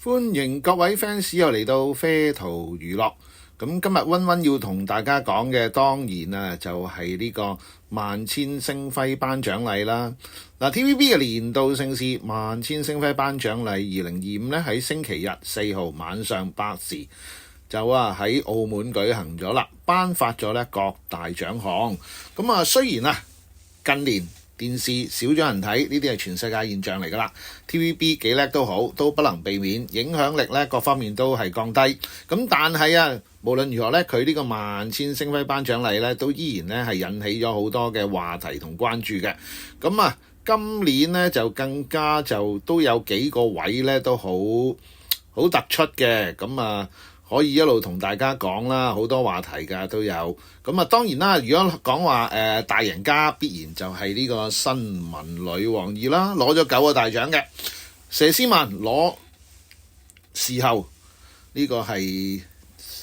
歡迎各位 fans 又嚟到啡圖娛樂。咁今日溫溫要同大家講嘅當然就係呢個萬千星輝頒獎禮啦。TVB 嘅年度盛事萬千星輝頒獎禮2025咧喺星期日4號晚上8時就喺澳門舉行咗啦，頒發咗咧各大獎項。咁雖然近年電視少咗人睇，呢啲係全世界現象嚟㗎啦。TVB 幾叻都好，都不能避免影響力咧，各方面都係降低。咁但係無論如何咧，佢呢個萬千星輝頒獎禮咧，都依然咧係引起咗好多嘅話題同關注嘅。咁今年咧就更加就都有幾個位咧都好突出嘅。咁可以一路同大家講啦，好多話題㗎都有。咁當然啦，如果講話大贏家，必然就係呢個新聞女王2啦，攞咗9個大獎嘅。佘詩曼攞視后，呢個係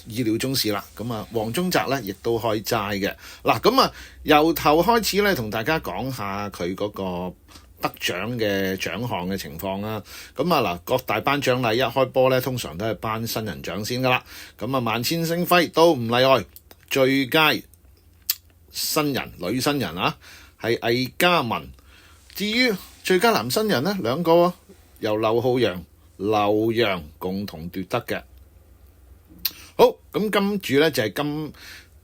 意料中事啦。黃宗澤咧亦都開齋嘅。咁由頭開始咧，同大家講下佢嗰個得獎嘅獎項嘅情況啦。各大頒獎禮一開波咧，通常都係頒新人獎先噶啦。萬千星輝都唔例外，最佳新人女新人係魏嘉文。至於最佳男新人呢，兩個由劉浩洋、劉洋共同奪得嘅。好，咁跟住呢，就係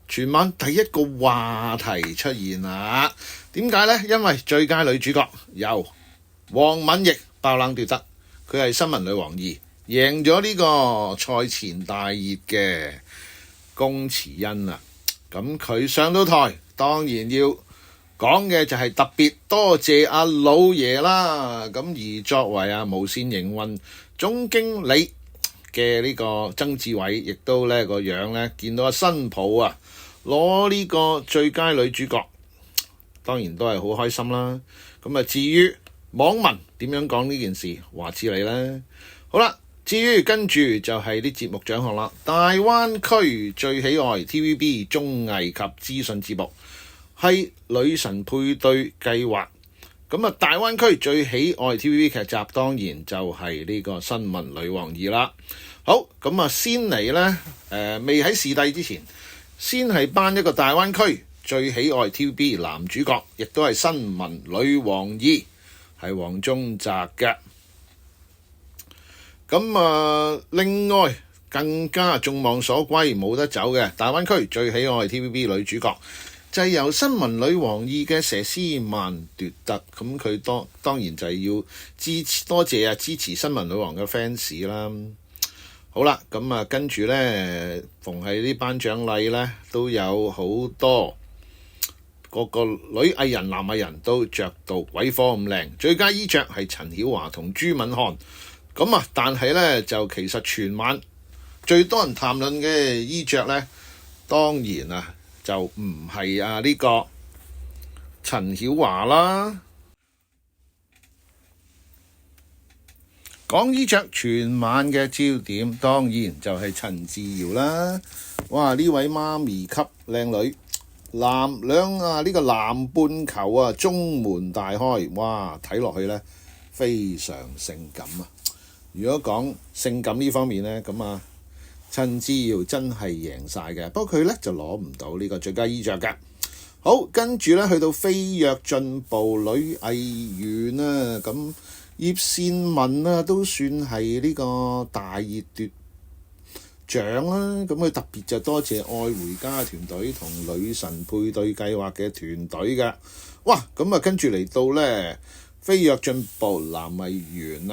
全晚第一個話題出現啦。點解呢？因為最佳女主角由黃敏奕爆冷奪得，佢係新聞女王2，贏咗呢個賽前大熱嘅龔慈恩啊。咁佢上到台，當然要講嘅就係特別多謝阿老爺啦。咁而作為無線營運總經理嘅呢個曾志偉，亦都呢個樣呢，見到新抱攞呢個最佳女主角，當然都係好開心啦。至於網民點樣講呢件事，話之你啦。好啦，至於跟住就係啲節目獎項啦。大灣區最喜愛 TVB 綜藝及資訊節目係女神配對計劃。大灣區最喜愛 TVB 劇集當然就係呢個新聞女王2啦。好，先嚟呢，未喺視帝之前，先係頒一個大灣區最喜愛 TVB 男主角，亦都係新聞女王2，係黃宗澤嘅。另外更加眾望所歸冇得走嘅大灣區最喜愛 TVB 女主角，就係由新聞女王2嘅佘詩曼奪得。佢當然就係要多謝支持新聞女王嘅 fans 啦。好啦，跟住呢，逢係啲頒獎禮呢，都有好多個女藝人、男藝人都着到鬼火咁靚。最佳衣着係陳曉華同朱敏瀚。但係呢，就其實全晚最多人談論嘅衣着呢，當然就唔係呢個陳曉華啦。講衣着全晚嘅焦點，當然就係陳自瑤啦。哇！呢位媽咪級靚女，呢個南半球中門大開，哇！睇落去呢，非常性感啊。如果講性感呢方面呢，陳自瑤真係贏晒嘅。不過佢呢，就攞唔到呢個最佳衣着㗎。好，跟住呢，去到飛躍進步女藝員啦。葉倩文都算係呢個大熱奪獎啦。佢特別就多謝愛回家團隊同女神配對計劃嘅團隊㗎。哇！跟住嚟到呢，飛躍進步男藝員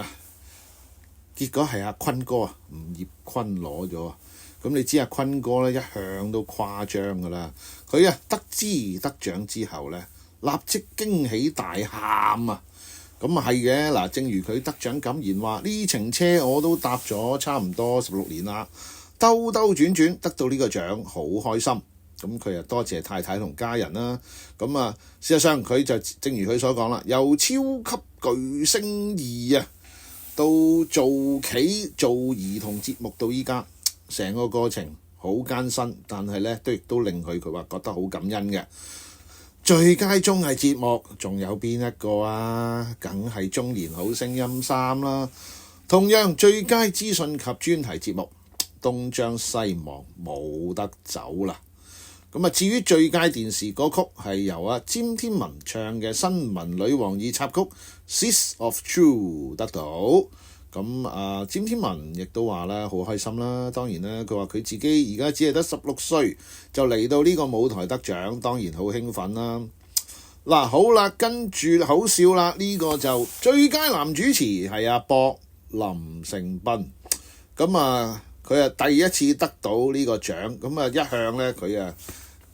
結果係阿坤哥吳業坤攞咗。你知阿坤哥呢，一向都誇張㗎啦。佢得知得獎之後呢，立即驚喜大喊啊！係嘅，正如佢得獎感言話，呢程車我都搭咗差唔多16年啦，兜兜轉轉得到呢個獎，好開心。佢多謝太太同家人啦。事實上佢就正如佢所講啦，由超級巨星2到做兒童節目到依家，成個過程好艱辛，但係呢都令佢話覺得好感恩嘅。最佳綜藝節目仲有邊一個梗係中年好聲音3啦。同樣最佳資訊及專題節目，東張西望冇得走啦。咁至於最佳電視歌曲係由詹天文唱嘅《新聞女王二》插曲《Seeds of True》得到。咁詹天文亦都話啦，好開心啦。當然啦，佢話佢自己而家只係得16歲，就嚟到呢個舞台得獎，當然好興奮啦。嗱，好啦，跟住好笑啦，呢個就最佳男主持係博林盛斌。咁佢第一次得到呢個獎，咁一向咧佢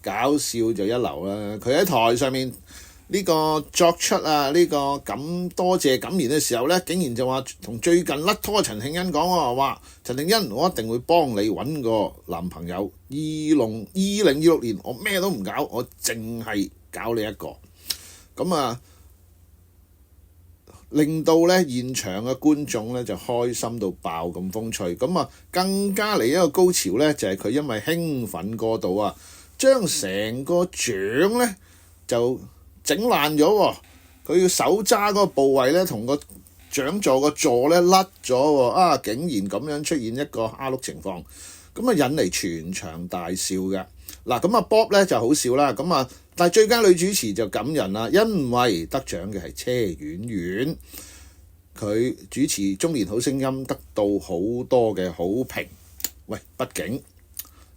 搞笑就一流啦。佢喺台上面呢個作出呢個多謝感言嘅時候咧，竟然就話同最近甩拖陳慶欣講喎，話陳慶欣，我一定會幫你揾個男朋友。2026年我咩都唔搞，我淨係搞你一個。令到咧現場嘅觀眾咧就開心到爆咁風趣。更加嚟一個高潮咧，就係佢因為興奮過度將成個獎咧就整爛咗喎。佢要手揸嗰個部位咧，同個獎座個座咧甩咗喎。竟然咁樣出現一個蝦碌情況，引嚟全場大笑嘅。Bob 咧就好笑啦。但係最佳女主持就感人啦，因為得獎嘅係車婉婉，佢主持《中年好聲音》得到好多嘅好評。喂，畢竟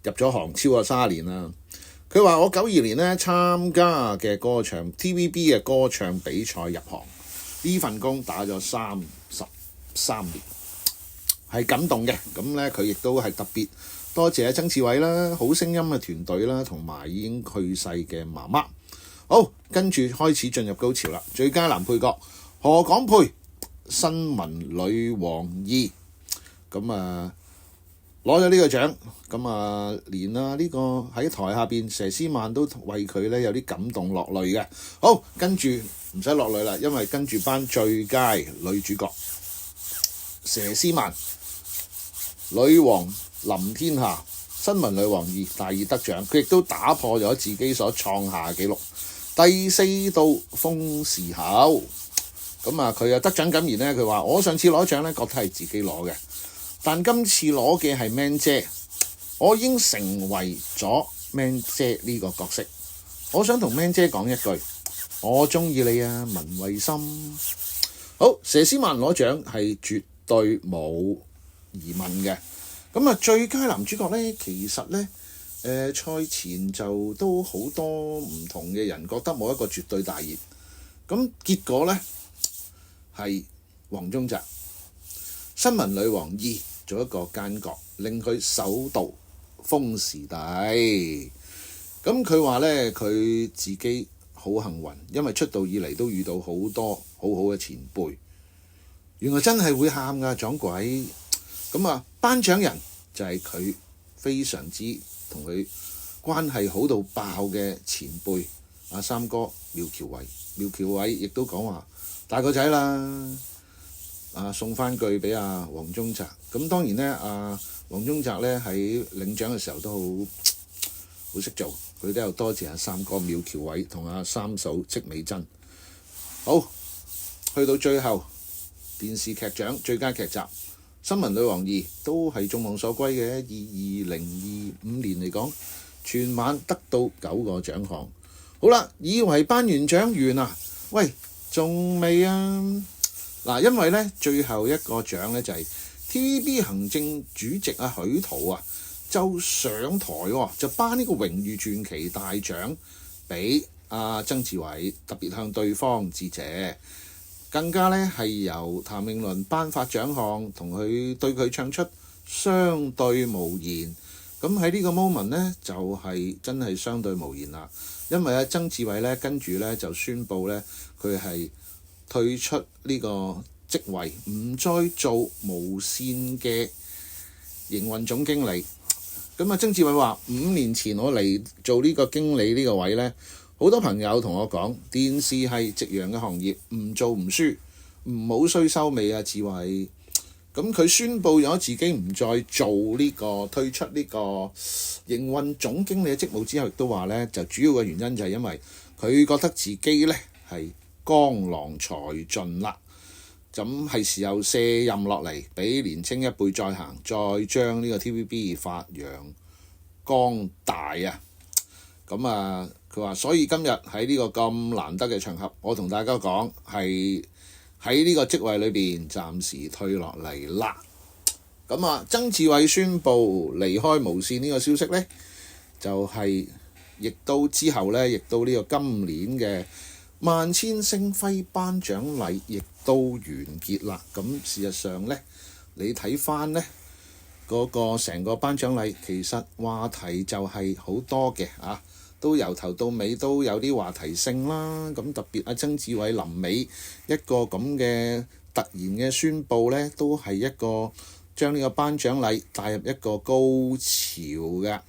入咗行超過30年啦。佢話我92年咧參加嘅歌唱 TVB 嘅歌唱比賽入行，呢份工打咗33年，係感動嘅。佢亦都係特別多謝曾志偉啦、好聲音嘅團隊啦，同埋已經去世嘅媽媽。好，跟住開始進入高潮啦。最佳男配角何廣沛，《新聞女王2》攞咗呢個獎。連呢個喺台下邊佘詩曼都為佢咧有啲感動落淚嘅。好，跟住唔使落淚啦，因為跟住頒最佳女主角佘詩曼，女王臨天下，《新聞女王2》大熱得獎，佢亦都打破咗自己所創下嘅紀錄，第4度封視后。佢得獎感言咧，佢話我上次攞獎咧覺得係自己攞嘅，但今次攞嘅係 Man 姐，我已經成為咗 Man 姐呢個角色。我想同 Man 姐講一句，我中意你啊，文慧心。好，佘詩曼攞獎係絕對冇疑問嘅。最佳男主角咧，其實咧賽前就都好多唔同嘅人覺得冇一個絕對大熱。結果咧係黃宗澤，《新聞女王2》做一個奸角，令佢首度封視帝。佢話咧佢自己好幸運，因為出道以嚟都遇到好多好好嘅前輩。原來真係會喊㗎，撞鬼。頒獎人就係佢非常之同佢關係好到爆嘅前輩三哥苗僑偉。苗僑偉亦都講話大個仔啦，送翻句俾黃宗澤。當然咧，黃宗澤咧喺領獎嘅時候都好識做，佢都有多謝三哥苗僑偉同三嫂戚美珍。好，去到最後電視劇獎最佳劇集《新聞女王2》都係眾望所歸嘅。以2025年嚟講，全晚得到9個獎項。好啦，以為頒完獎完啊？喂，仲未啊？因為咧最後一個獎咧就係 TVB 行政主席許濤就上台就頒呢個榮譽傳奇大獎俾曾志偉，特別向對方致謝。更加咧係由譚詠麟頒發獎項，同佢對佢唱出相對無言。喺呢個 moment 咧就係真係相對無言啦，因為曾志偉咧跟住咧就宣布咧佢係退出呢個職位，唔再做無線嘅營運總經理。曾志偉話5年前我嚟做呢個經理呢個位咧，好多朋友同我講，電視係夕陽嘅行業，唔做唔輸，唔好衰收尾志偉。佢宣布咗自己唔再做退出呢個營運總經理嘅職務之後，亦都話咧就主要嘅原因就係因為佢覺得自己咧係江郎才盡啦。咁係時候卸任落嚟，俾年青一輩再行，再將呢個 TVB 發揚光大啊！咁啊，佢話所以今日喺呢個咁難得嘅場合，我同大家講係喺呢個職位裏邊暫時退落嚟啦。咁啊，曾志偉宣布離開無線呢個消息呢，就係亦都之後呢，亦都呢個今年嘅萬千星輝頒獎禮亦都完結啦。咁事實上呢，你睇翻呢嗰個成個頒獎禮，其實話題就係好多嘅啊，都由頭到尾都有啲話題性啦。咁特別曾志偉臨尾一個咁嘅突然嘅宣佈呢，都係一個將呢個頒獎禮帶入一個高潮嘅。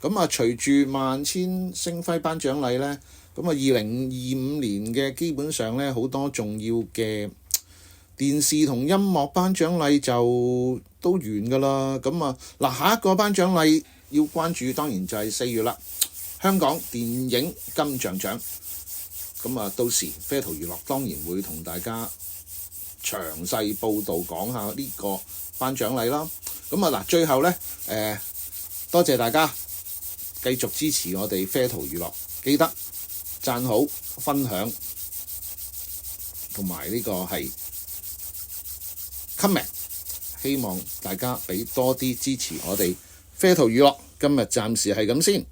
咁啊，隨住萬千星輝頒獎禮呢，咁啊2025年嘅基本上呢，好多重要嘅電視同音樂頒獎禮就都完㗎啦。咁啊嗱，下一個頒獎禮要關注當然就係4月啦，香港電影金像獎。咁啊，到時啡圖娛樂當然會同大家詳細報導講下呢個頒獎禮啦。咁啊嗱，最後呢，多謝大家繼續支持我哋啡圖娛樂，記得讚好、分享同埋呢個係 comment， 希望大家俾多啲支持我哋啡圖娛樂。今日暫時係咁先。